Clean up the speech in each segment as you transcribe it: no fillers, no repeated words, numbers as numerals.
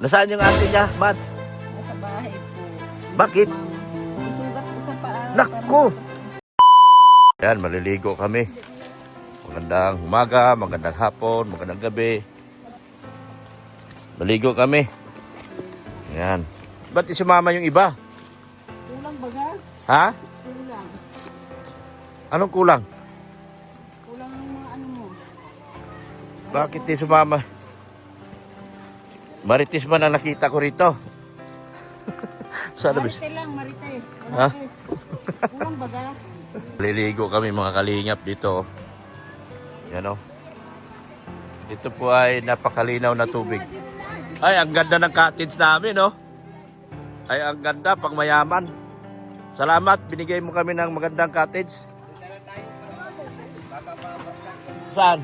Nasaan yung ate niya, Mads? Nasa bahay po. Bakit? Isugat ko sa paa. Naku! Yan, maliligo kami. Magandang umaga, magandang hapon, magandang gabi. Maligo kami. Yan. Ba't isumama yung iba? Kulang baga? Ha? Kulang. Anong kulang? Kulang ang mga ano mo. Bakit di sumama? Marites man ang nakita ko rito. Sana bis. Marite lang, marite. Ha? Kulang baga? Liligo kami mga kalingap dito. Yan o. Ito po ay napakalinaw na tubig. Ay, ang ganda ng cottage namin, no? Ay, ang ganda, pang mayaman. Salamat, binigay mo kami ng magandang cottage. Saan?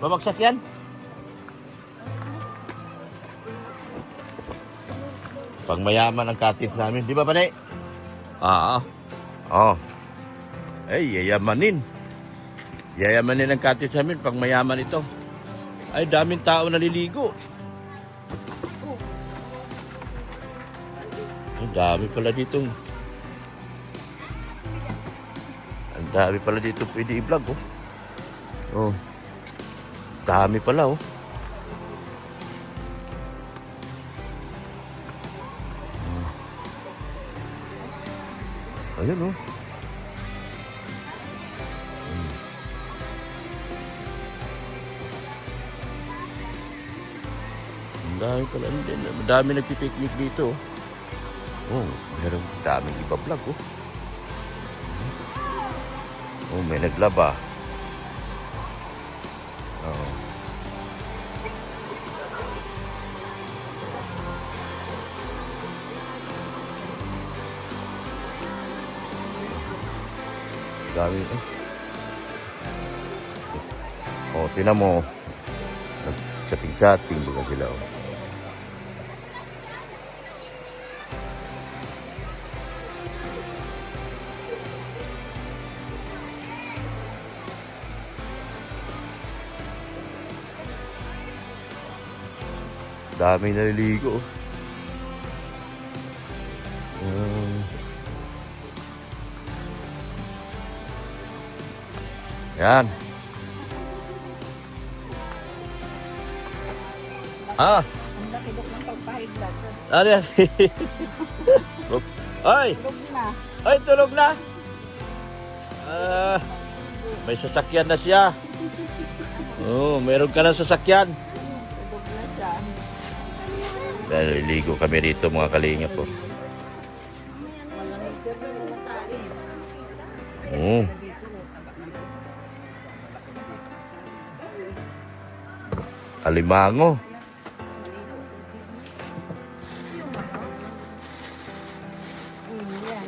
Babagsak yan? Pang mayaman ang cottage namin. Di ba, Panay? Oo. Ay, yayamanin. Yayamanin ang cottage namin. Pang mayaman ito. Ay, daming tao naliligo. Ang dami pala dito. Ang dami pala dito pwede i-vlog, oh. Oh. Dami pala, oh. Ayan, oh. Ang dami pala. Ang dami nagpipiknik dito, oh. Oh, meron daming iba-vlog, oh. Oh, may naglaba. Oh. Dami, eh. Oh, tinan mo. Nag-chatting-chatting buka sila, oh. Dami naliligo. Yan. Ah, Ang lakidok ng pagpahiglat. ano yan? Ay! Tulog na. Ay, tulog na! May sasakyan na siya. Oh, meron ka na sasakyan. Tulog na siya. Naliligo kami rito mga kalingap po. Oh. Alimango. Yan.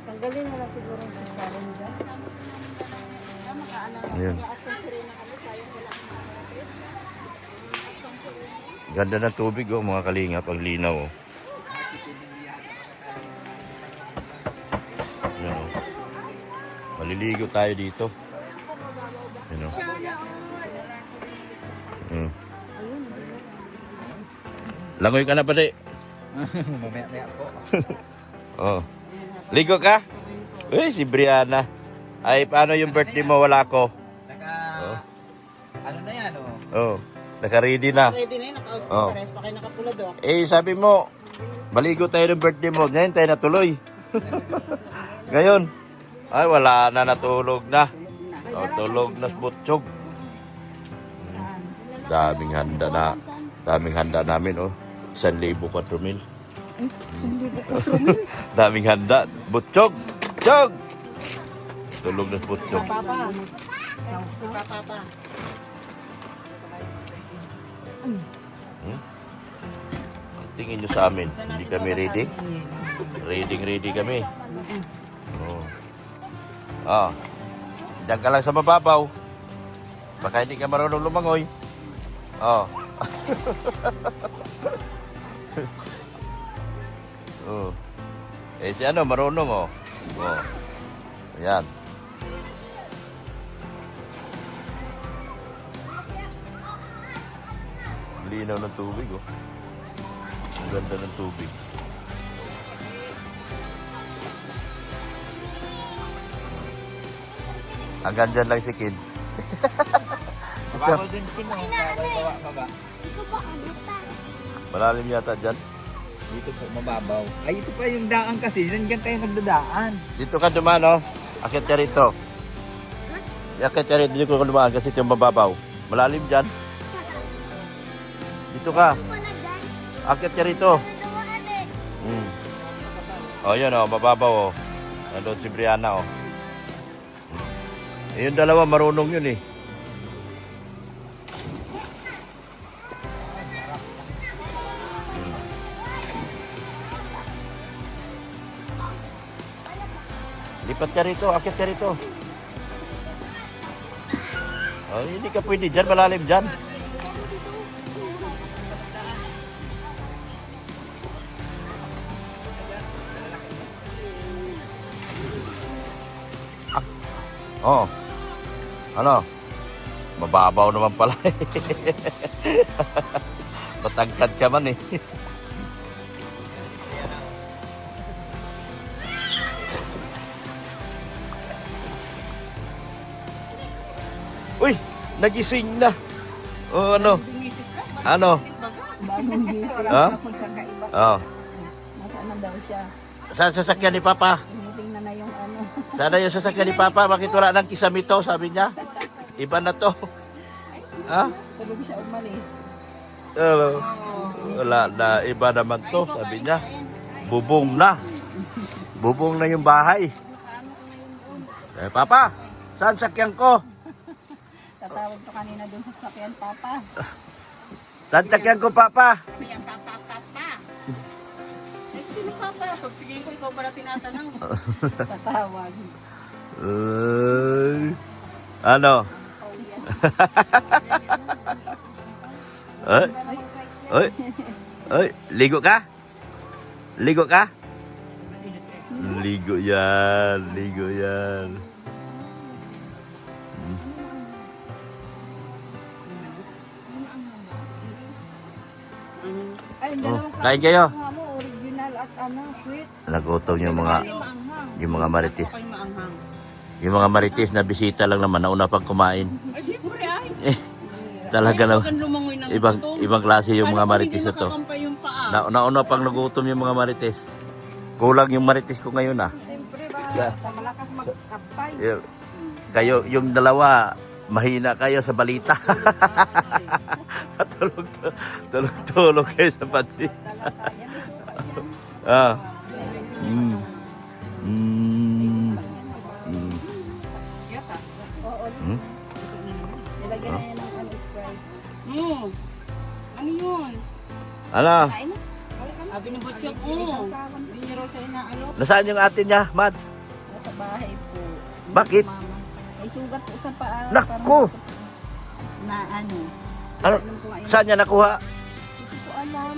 Tanggalin mo lang siguro yung kasarin dyan. Ayan. Ganda ng tubig, oh, mga kalingap. Ang linaw, oh. Ayan, oh. Maliligo tayo dito. Ayan, oh. Langoy ka na, pati. Mamaya po. Oh. Ligo ka? Uy, si Brianna. Ay, paano yung birthday mo? Wala ko. Oh. Ano na yan, oh? Oh, naka-ready na. Ready na yun. Naka-outfit Oh. pares pa kayo nakapula do. Eh, sabi mo, baligo tayo ng birthday mo. Ngayon tayo natuloy. Ngayon, ay, wala na, natulog na. Oh, tulog na butchog. Daming handa namin, oh. 1,000 4,000. Daming handa. Butchog! Chog! Tulog na butchog. Papa. Papa. Tingin nyo sa amin. Hindi kami ready? Ready kami. Oh. Ah. Diyan ka lang sa mababaw. Baka hindi ka marunong lumangoy. Oh. Oh. Eh si ano, marunong, oh. Oh. Ayan. Linaw ng tubig, oh. Ang ganda ng tubig. Hanggang dyan lang si Kid. Mababaw din sino. Baba. Malalim yata dyan. Dito po mababaw. Ay, ito pa yung daan kasi. Nandiyan kayo nagdadaan. Dito ka dumaan, oh. Akit ka rito. Akit ka rito, dito ka dumaan kasi ito yung mababaw. Malalim dyan. Dito ka. Akit ka rito. Oh, yun, oh. Mababaw, oh. Nandun si Brianna, oh. Yung dalawa, marunong yun, eh. Lipat ka rito, akit ka rito. Oh, hindi ka pwede dyan, malalim dyan. Oh. Ano? Mababaw naman pala. Matangkad ka man eh. Uy, nagising na. Oh, ano? Ano? Bagong gising. Ha? Magkakaiba. Oh. Nasaan na daw siya? Saan sasakyan ni Papa? Tingnan na yung ano. Sana yung sasakyan ni Papa, bakit wala nang kisamito, sabi niya. Iba na to. Ha? Tulog siya umalis. Wala na, iba naman to, sabi niya. Bubong na. Bubong na yung bahay. Eh, Papa, saan sakyan ko? Tatawag to kanina dun sa sakyan, Papa. Saan sakyan ko, Papa? Yan, Papa. Eh, sino Papa? Pag tingin ko, ikaw pala tinatanong. Tatawag. Ano? Ay, ay, ay, ligo ka? Ligo ka? Ligo yan, ligo yan. Ay, Oh, kain kayo. mo, original at ano, sweet. Nagutom yung mga marites. Okay, maanghang. Yung mga marites na bisita lang naman, nauna pang kumain. Ay, siyempre ay. Talaga na, Lumangoy ng ibang klase yung mga marites na to. yung paa. Nauna pang nagutom yung mga marites. Kulang yung marites ko ngayon ah. Siyempre, Yeah. malakas magkapay. Kayo, yung dalawa, mahina kayo sa balita. Tulog kayo sa pansin. Ah. Mm. Mm. Mm. Hmm? Nilagyan na yan ng ano, Sprite. Ano yun? Ano? Binubutsyok mo. Hindi niyo raw siya inaalok. Nasaan yung atin niya, Mads? Nasa bahay po. Bakit? Mama. May sugat po sa paa. Naku! Na ano? Ano? Saan niya nakuha? Hindi ko alam.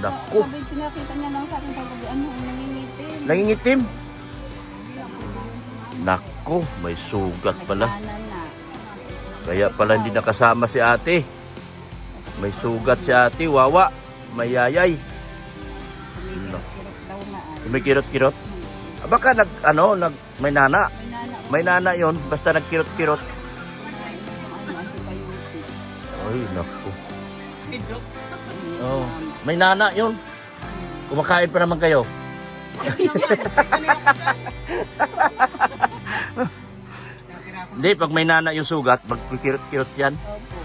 Naku! Sabi, pinakita niya lang sa akin kagabi, ano, nangingitim. Nangingitim? Naku, may sugat pala. Nagkanan na. Kaya pala hindi nakasama si ate. May sugat si ate, wawa. May yayay. Kumikirot-kirot daw na. May kirot-kirot. Baka may nana. May nana. May nana yon, basta nagkirot-kirot. Ano, antibiotic. Ay, naku. Oh, may nana yon. Kumakain pa naman kayo. Hindi, pag may nana yung sugat, magkikirot-kirot yan. Opo.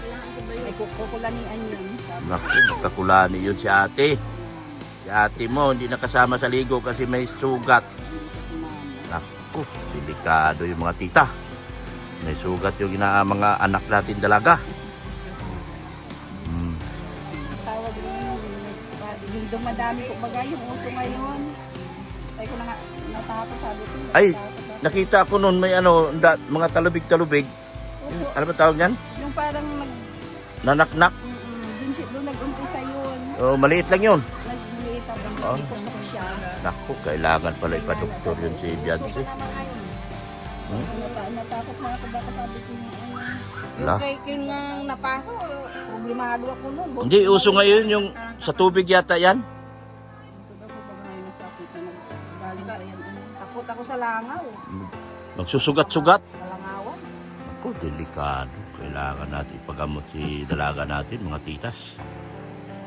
May kukulanian yun. Naku, magkakulani yun si ate. Si ate mo, hindi nakasama sa ligo kasi may sugat. Naku, delikado yung mga tita. May sugat yung mga anak natin dalaga. Tawag rin yung dumadami ko bagay yung uso ngayon. Ay ko na nga natapos sabi ko. Ay, nakita ko noon may mga talubig-talubig. Ano ba tawag yan? Yung parang Nanak-nak. doon nag-umpisa yun. Oh, maliit lang yun. Nagliit ako Oh. hindi ko siya. Naku, kailangan pala ipa-doktor yun si Beyonce. Natakot na ako baka sabi ko yung ano. Wala. Kay King ang napaso, problemado ako nun. Hindi, uso ngayon yung sa tubig yata yan. Gusto daw ko pag may nasakit na galing pa yan. Takot ako sa langaw. Magsusugat-sugat. Malangawan. Ako, delikado. Kailangan natin ipagamot si dalaga natin, mga titas.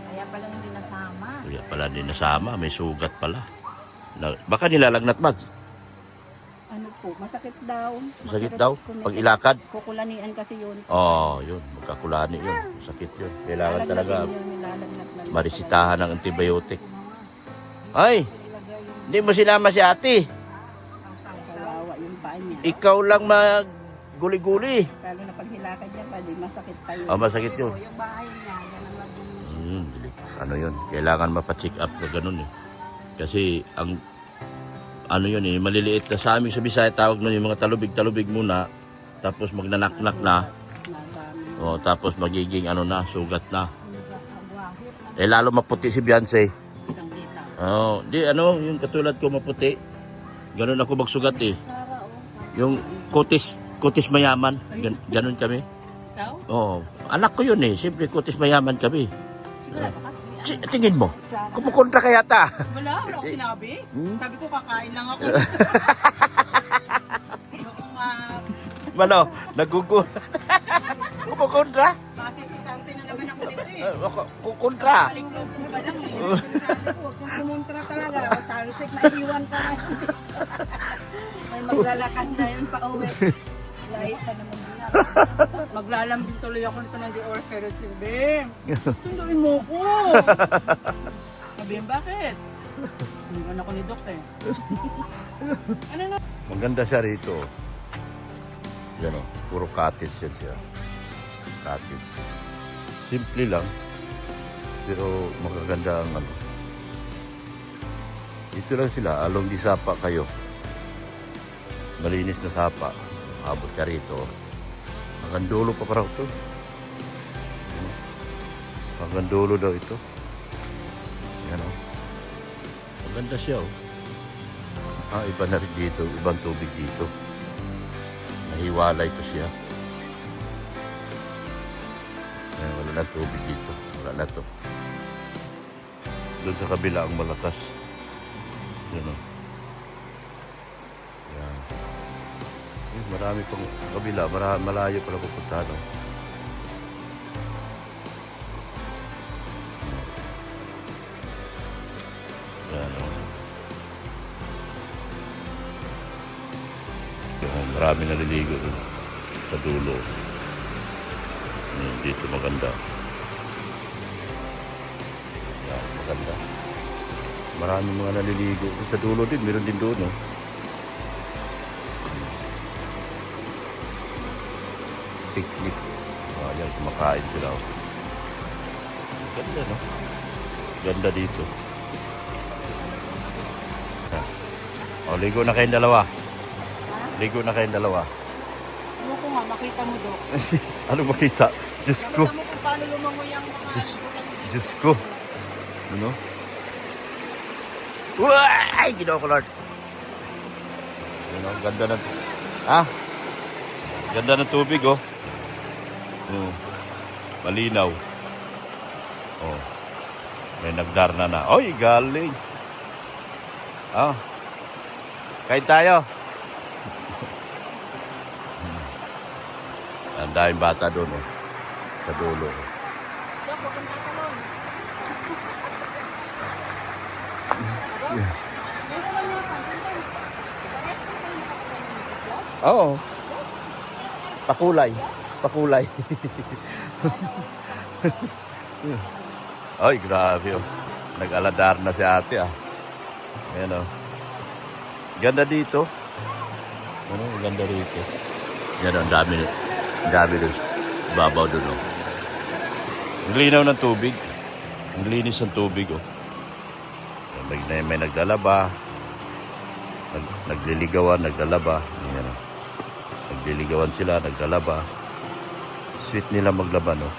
Kaya pala hindi nasama. Kaya pala din nasama, may sugat pala. Baka nilalagnat, Mads. Ano po, masakit daw. Masakit daw, pag ilakad. Kukulanian kasi yun. Yun, magkakulani yun. Sakit yun. Kailangan Lalagnatin talaga yun, nilalagnat lang. marisitahan ng antibiotic. Ay, hindi mo sinama si ate. Kawawa yung paa niya. Ikaw lang mag-guli-guli. Lalo na pag hilakad niya pa, di masakit pa yun. Masakit yun. Yung bahay niya, yan ang laging Ano yun, kailangan mapacheck up na ganun eh. Kasi ang ano yun eh, maliliit na sa aming sa Bisaya tawag nun yung mga talubig-talubig muna, tapos magnanaknak na, nadami. tapos magiging ano na, sugat na. Eh lalo maputi si Beyonce. Kitang-kita. Di ano, yung katulad ko maputi. Ganun ako magsugat eh. Sara, Yung kutis mayaman, ganun kami. Ikaw? Anak ko yun eh, siyempre kutis mayaman kami. Sigurado ka? Tingin mo, kumukontra kaya ta. Wala akong sinabi. Sabi ko kakain lang ako. Mano, nagugun. Kumukontra? Kasi si Santi na naman ako dito eh. Kukontra. Baliklog ko pa lang eh. Sabi ko, huwag kang kumontra talaga. Talsik na iwan ka na. May maglalakad na yun pa uwi. Lahit na naman yun. Maglalambing tuloy ako nito ng Dior Ferret Silbim. Tunduin mo ko. Sabihin, bakit? Hindi ako ni Doc eh. Ano na? Maganda siya rito. Yan o, puro cottage yan siya. Cottage. Simple lang. Pero magaganda ang ano. Dito lang sila, along di sapa kayo. Malinis na sapa. Abot ka rito. Hanggang dulo pa parang ito. Hanggang dulo daw ito. Yan o. Maganda siya o. Iba na rin dito. Ibang tubig dito. Nahiwalay ito siya. Wala na tubig dito. Wala na to. Doon sa kabila ang malakas. Yan o. Yan. Marami pang kabila. Malayo pala pupunta. No? Yan o. Marami naliligo dun sa dulo. Dito maganda. Yan, maganda. Marami mga naliligo dun sa dulo din. Meron din doon, no? Picnic. Yan, kumakain sila. Ganda, no? Ganda dito. Ligo na kayong dalawa. Ligo na kayong dalawa. Ano ko nga, makita mo, Doc. Ano makita? Diyos ko. Makita mo kung paano lumangoy ang mga Diyos ko. Ano? Ay! Ginawa ko, Lord. Ano, ganda ng... Ganda ng tubig, oh. Malinaw. Oh. May nagdarna na. Oy, galing. Kain tayo. Ang daming bata doon, oh. Sa dulo. Doc, huwag kang tatalon. Oo. Pakulay. Pakulay. Ay, grabe, oh. Nag-aladar na si ate, ah. Ayan, oh. Ganda dito. Ano, ganda dito. Yan, ang dami doon. Babaw doon, oh. Ang linaw ng tubig. Ang linis ng tubig, oh. May naglalaba. Nagliligawan, naglalaba. Ayan, oh. Nagliligawan sila, naglalaba. Sweet nila maglaba, no?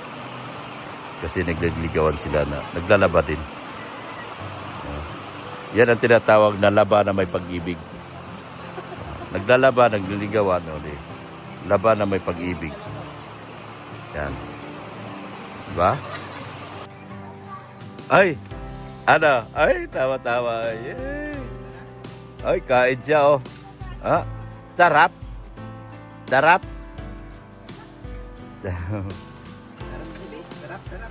Kasi nagliligawan sila na naglalaba din. Yan ang tinatawag na laba na may pag-ibig. Naglalaba, nagliligawan, no? Laba na may pag-ibig. Yan. Diba? Ay! Ano? Ay, tawa-tawa. Yay! Ay, kain siya, oh. Ah, sarap. Sarap.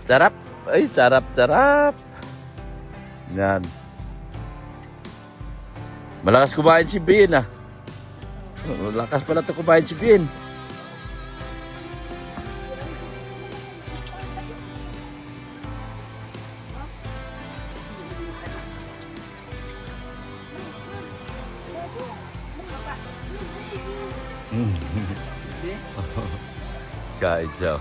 Sarap. Ay, sarap. Yan. Malakas kumain si Bin, ah. Malakas pala ito kumain si Bin. Kain siya.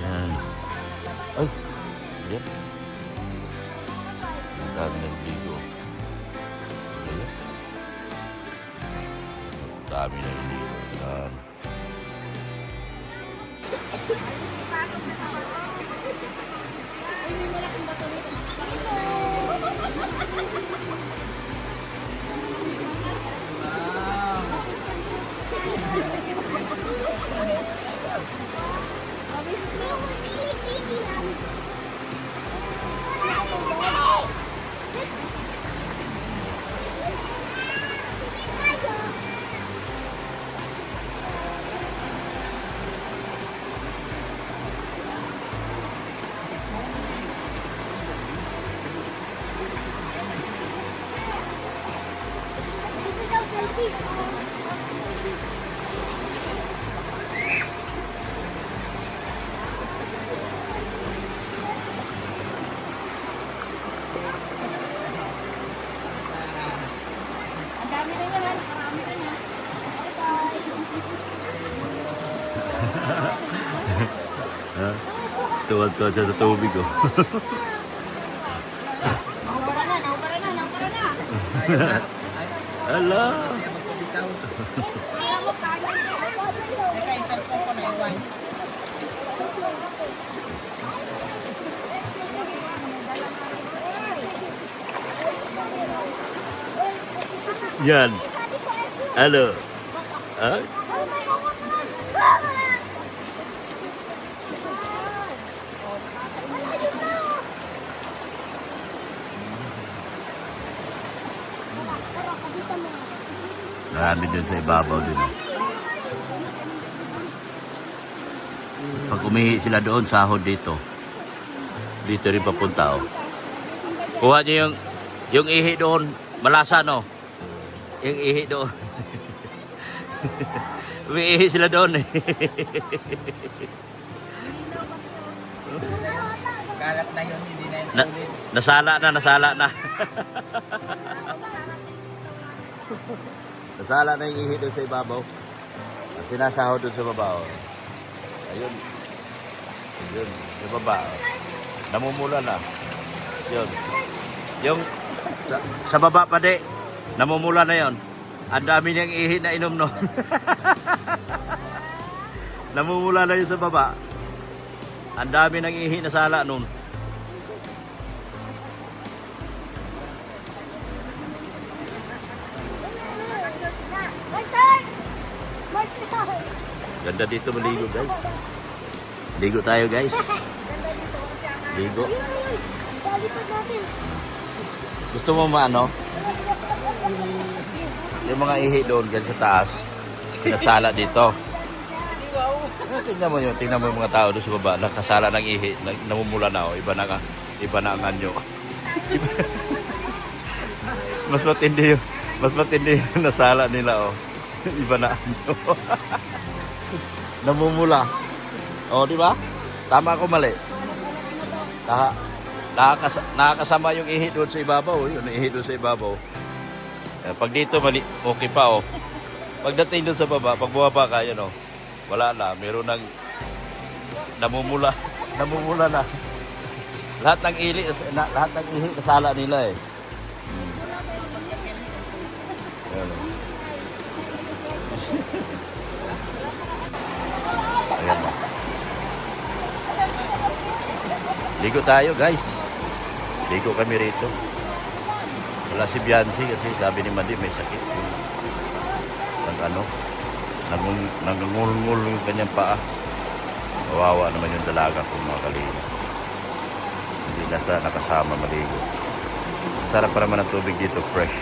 Yan. Ay. Yan. Ang dami ng ligo. Yan. Ang dami ng ligo. Yan. Ang dami na yan. Marami na yan. Tuwad-tuwa siya sa tubig, oh. Naubara na. Ala! Kaya mo kaya. Teka, isang po ko na iwan. Yan. Ano? Ah? Marami din sa ibabaw din. Pag umihi sila doon, sahod dito. Dito rin papunta, oh. Kuha niyo yung ihi doon. Malasa, no? Yung ihi doon. Umiihi sila doon, eh. Kalat na yun, hindi na yun. Nasala na. Nasala na yung ihi doon sa ibabaw. At sinasahod doon sa baba, oh. Ayun. Ayun, sa baba, oh. Namumula na. Yun. Yung sa baba pa di, namumula na yon. Ang dami niyang ihi na inom, no? Namumula na yun sa baba. Ang dami ng ihi na sala nun. Ganda dito maligo, guys. Ligo tayo, guys. Ligo. Gusto mo maano? Yung mga ihi doon dyan sa taas, pinasala dito. Tingnan mo yung mga tao doon sa baba, nakasala ng ihi, namumula na, oh. Iba na ang anyo. Mas matindi yung nasala nila, oh. Iba na anyo. Namumula. Oh, di ba? Tama ako, mali. Nakakasama yung ihi doon sa ibabaw, oh. Yung ihi doon sa ibabaw. Pag dito, okay pa, oh. Pagdating doon sa baba, pag bumaba ka, yan, oh. Wala na, meron ng namumula na. Lahat ng ihi nasala nila, eh. Ayan. Ayan na. Ligo tayo, guys. Ligo kami rito. Wala si Biancy kasi sabi ni Madi may sakit. Ano? Nangungul yung kanyang paa. Kawawa naman yung dalaga kung mga kalingap. Hindi na nakasama maligo. Sarap pa naman ang tubig dito, fresh.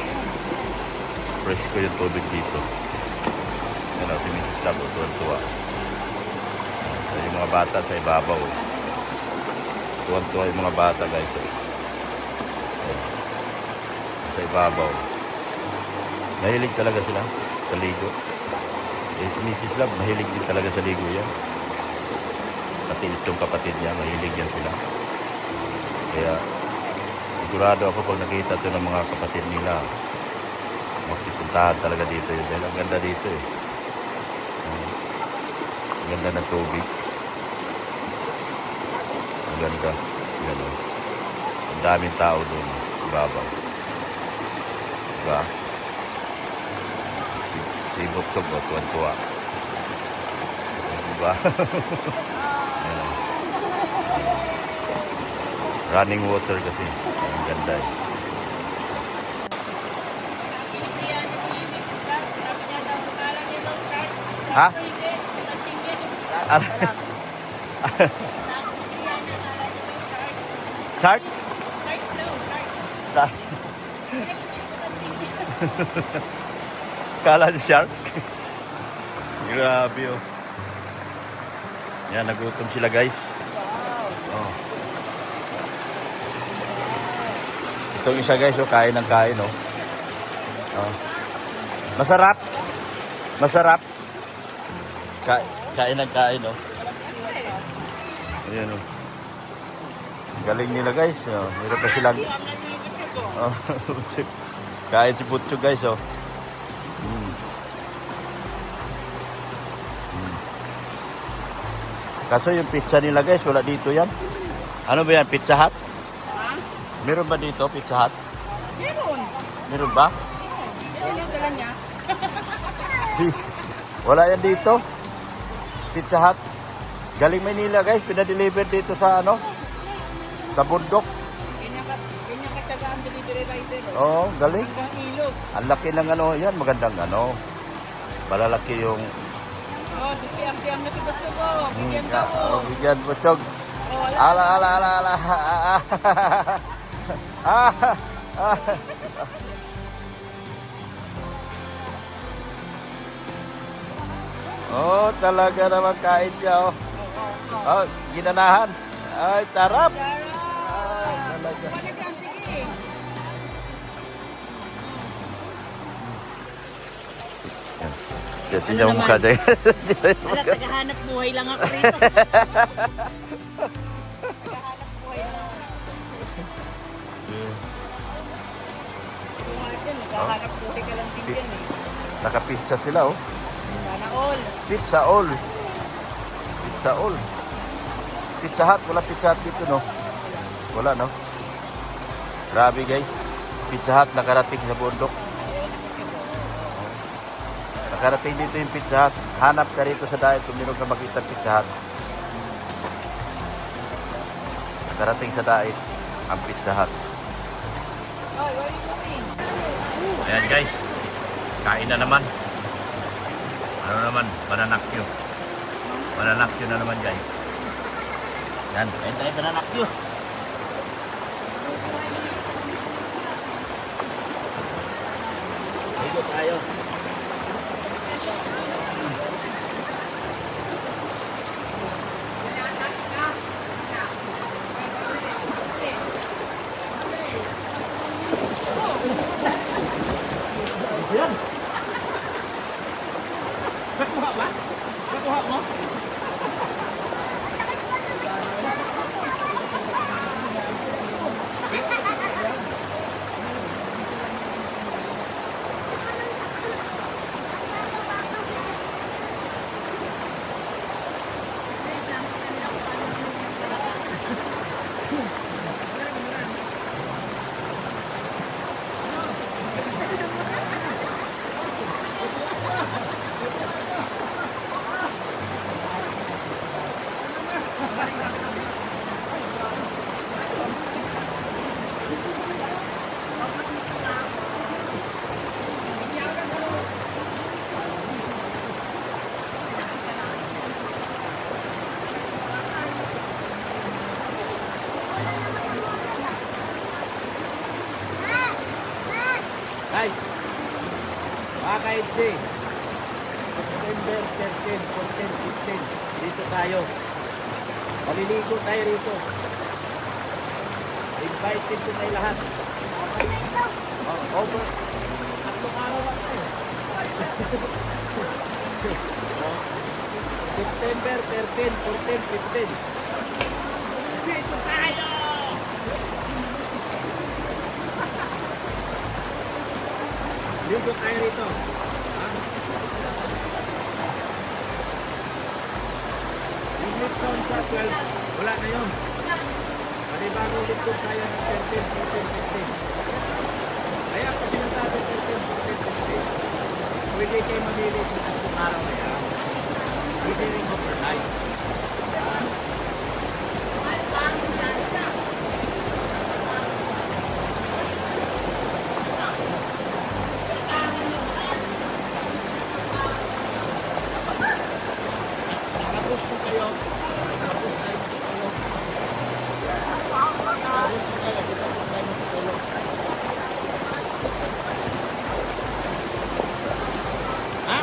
Fresh ko yung tubig dito. Yan o, si Mrs. Labo, tuwan-tuwa. So, yung mga bata sa ibabaw. Tuwan-tuwa yung mga bata, guys. Yan. Sa ibabaw. Mahilig talaga sila sa ligo. Si Mrs. Love, mahilig din talaga sa ligo yan. Pati itong kapatid niya, mahilig yan sila. Kaya, sigurado ako pag nakita ito ng mga kapatid nila, magsipuntahan talaga dito yun. Dahil ang ganda dito eh. Ang ganda ng tubig. Ang ganda. Yan o. Ang daming tao doon. Ibabaw. Diba? Si Bukchog o, tuwan-tuwa. Diba? Yan o. Running water kasi. Ang ganda eh. Ha? Chart? Chart. Kala ni shark? Grabe oh. Yan, nagutom sila guys. Oh. Itong isa guys, oh, kain ng kain oh. Oh. Masarap. Masarap. Kain ng kain oh. Ayan oh. Galing nila guys. Oh. Meron pa silang oh. Kain si Butchog guys oh. Kaso yung pizza nila guys, wala dito yan. Ano ba yan? Pizza Hut? Ha? Meron ba dito Pizza Hut? Meron. Meron ba? Ano yung dala niya? Wala yan dito. Pizza Hut. Galing Maynila guys, pinadeliver dito sa ano? Sa bundok. Ganyan katsagaan delivery rider. Oo, galing. Hanggang ilog. Ang laki ng ano, yan, magandang ano. Malalaki yung Oh, ditiang-tiang na si Butso ko. Bigyan ka mo. oh, bigyan Butchog. Oh, wala. Ala, ala, ala, ala. Oh, talaga naman kain siya, oh. Oh, ginanahan. Ay, tarap. Ay, talaga. Panagang, sige. Tingnan mo mukha dyan. Wala, tagahanap buhay lang ako rito. Tagahanap buhay lang ako. Naghahanap buhay ka lang din yan eh. Naka-pizza sila, oh. Sana all. Pizza all. Pizza all. Pizza Hut. Wala Pizza Hut dito, no? Wala, no? Grabe, guys. Pizza Hut nakarating sa bundok. Nakarating dito yung Pizza Hut. Hanap ka rito sa daet kung meron ka makita Pizza Hut. Nakarating sa daet ang Pizza Hut. Oh, where are you going? Ayan guys, kain na naman. Ano naman, bananakyo. Bananakyo na naman guys. Yan, kain tayo bananakyo. Ligo tayo. Yan. Nakuha ba? Nakuha mo? Guys, mga ka-EDSI, September 13, 14, 15, dito tayo. Maliligo tayo rito. Invited ko tayo lahat. Over. Tatlong araw lang tayo. September 13, 14, 15. Dito tayo! Ligo tayo rito. Ha? Yung Lipton sa 12, wala na yun. Panibagong Lipton tayo ng 13, 14, 15. Kaya pag sinasabi 13, 14, 15, pwede kayo mamili sa tatlong araw na yan. Pwede rin overnight. Tapos po kayo. Tapos tayo po kayo. Tapos po kayo. Tapos po tayo matutulog. Ha?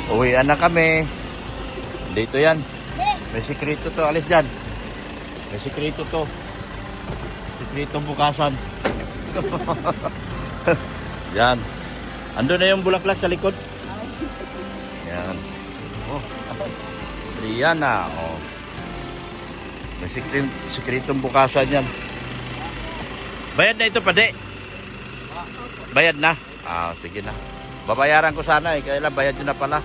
Uwian na kami. Dito yan. May sikreto to. Alis dyan. May sikreto to. Sikreto bukasan. Yan. Ando na yung bulaklak sa likod. Yan. Oh. Riyan na. Oh. May sikretong bukasan yan. Bayad na ito, pade. Bayad na. Ah, sige na. Babayaran ko sana eh. Kailan bayad nyo na pala.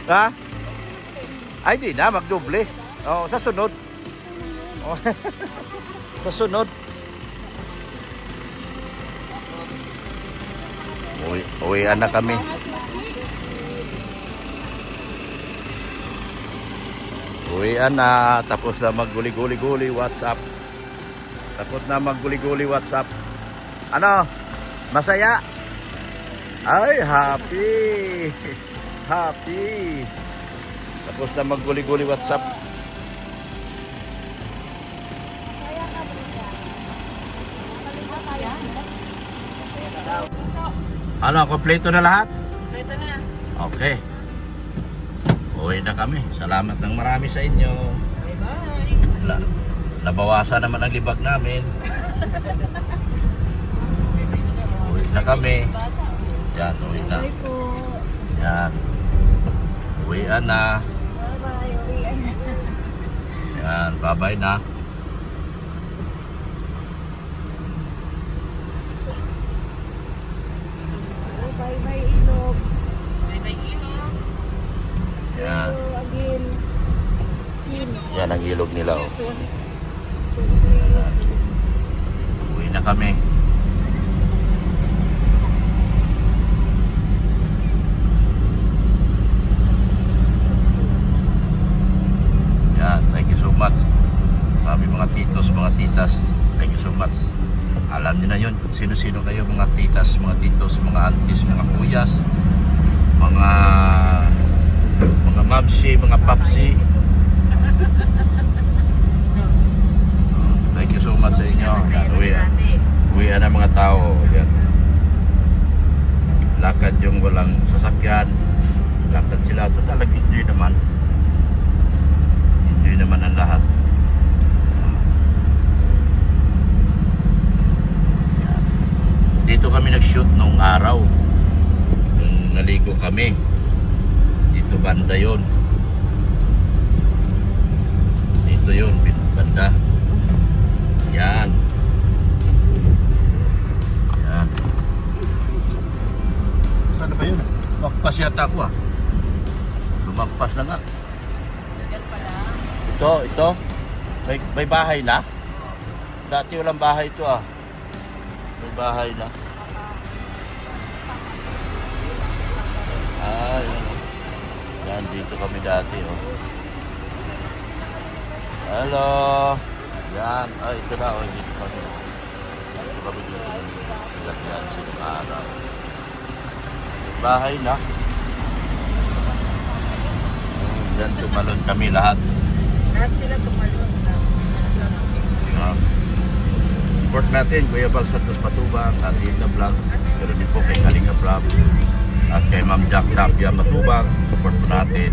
Ha? Ay, di na. Magdoble. Oh, sa sunod. Oh. Sa sunod. Uwian na kami. Uwian na. Tapos na magguli-guli-guli WhatsApp. Tapos na magguli-guli WhatsApp. Ano? Masaya? Ay, happy. Happy. Tapos na magguli-guli WhatsApp. Ano, kompleto na lahat? Kompleto na. Okay. Uwi na kami. Salamat ng marami sa inyo. Bye-bye. Nabawasan naman ang libag namin. Uwi na kami. Yan, uwi na. Bye po. Yan. Uwian na. Bye-bye. Uwian na. Yan, bye-bye na. Bye-bye ilog. Bye-bye ilog. Yan. So, again. Yan ang ilog nila. Oh. Uwi na kami. Yan, thank you so much. Sa aming mga titos, mga titas, thank you so much. Alam niyo na yun kung sino-sino kayo, mga titas, mga titos, mga aunties, mga kuyas, mga mamsi, mga papsi. Thank you so much sa inyo. Yan, uwian na mga tao. Yan. Lakad yung walang sasakyan. Lakad sila. Ito talagang enjoy naman. Enjoy naman ang lahat. Yan. Dito kami nag-shoot nung araw. Nung naligo kami. Dito banda yun. Dito yun, banda. Yan. Yan. Saan ba yun? Lumagpas yata ako ah. Lumagpas na nga. Ito. May bahay na? Dati walang bahay ito ah. May bahay na. Dito kami dati, oh. Hello. Yan. Ay, ito na, oh. Dito kami. Dito kami dito. Yan, sa araw. Bahay na. Yan, tumalon kami lahat. Lahat sila tumalon na. Support natin, Kuya Bal Santos Matubang at Hilda Vlogs. Pero din po kay Kalinga Vlog at kay Ma'am Jack Tapia Matubang. Support po natin.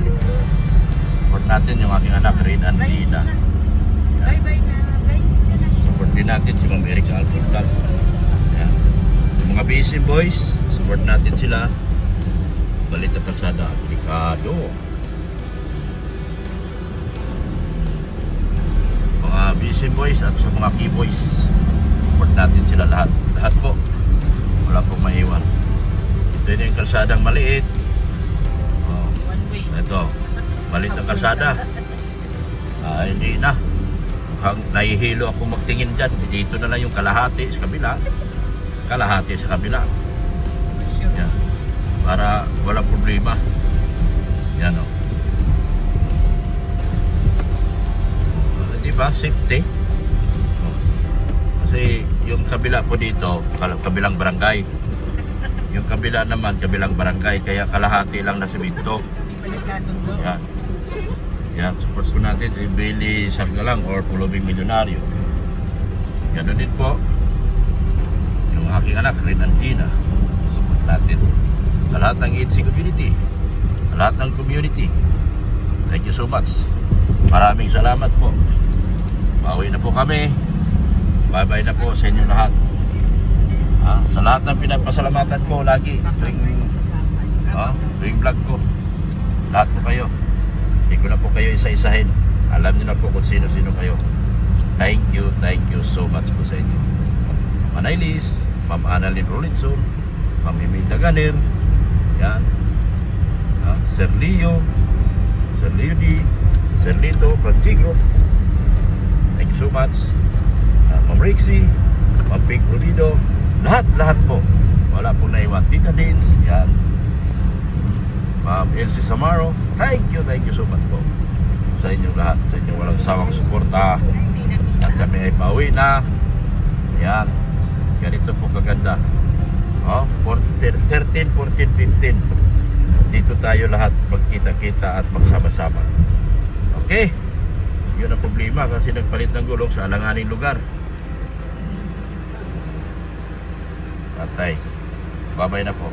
Support natin yung aking anak, Rin and Lina. Bye-bye na. Bye-bye ka na. Support din natin si Ma'am Erika Alfontal. Yan. Yung mga busy boys, support natin sila. Balita Pasada, Ricardo. Mga busy boys at sa mga key boys, support natin sila lahat. Lahat po. Wala pong maiwan. Ito yun yung kalsadang maliit. Oh, One way. ito. Maliit ang kalsada. Hindi na. Mukhang nahihilo ako magtingin dyan. Dito na lang yung kalahati sa kabila. Kalahati sa kabila. Yan. Para walang problema. Yan o. Diba? Safety. Kasi yung kabila po dito, kabilang barangay. Yung kabila naman, kabilang barangay. Kaya kalahati lang na simento. Yan. Yan, support po natin si Billy Sargalang or Pulubing Milyonaryo. Ganun din po. Yung aking anak, Rin and Dina. Support natin. Sa lahat ng EDC community. Sa lahat ng community. Thank you so much. Maraming salamat po. Pauwi na po kami. Bye-bye na po sa inyo lahat. Sa lahat ng pinapasalamatan ko lagi tuwing vlog ko. Lahat po kayo. Hindi ko na po kayo isa-isahin. Alam niyo na po kung sino-sino kayo. Thank you so much po sa inyo. Manaylis, Ma'am Annalyn Rolinson, Ma'am Imelda Ganer, yan. Sir Leo D, Sir Lito, Franchigo. Thank you so much. Ma'am Rixie, Ma'am Pink Rolido, lahat po. Wala pong naiwan. Tita Dins, yan. Ma'am Elsie Samaro, thank you so much po sa inyong lahat, sa inyong walang sawang suporta. At kami ay pauwi na. Yan. Ganito po kaganda. 13, 14, 15. Dito tayo lahat magkita-kita at magsama-sama. Okay? Yun ang problema kasi nagpalit ng gulong sa alanganing lugar. Patay. Babay na po.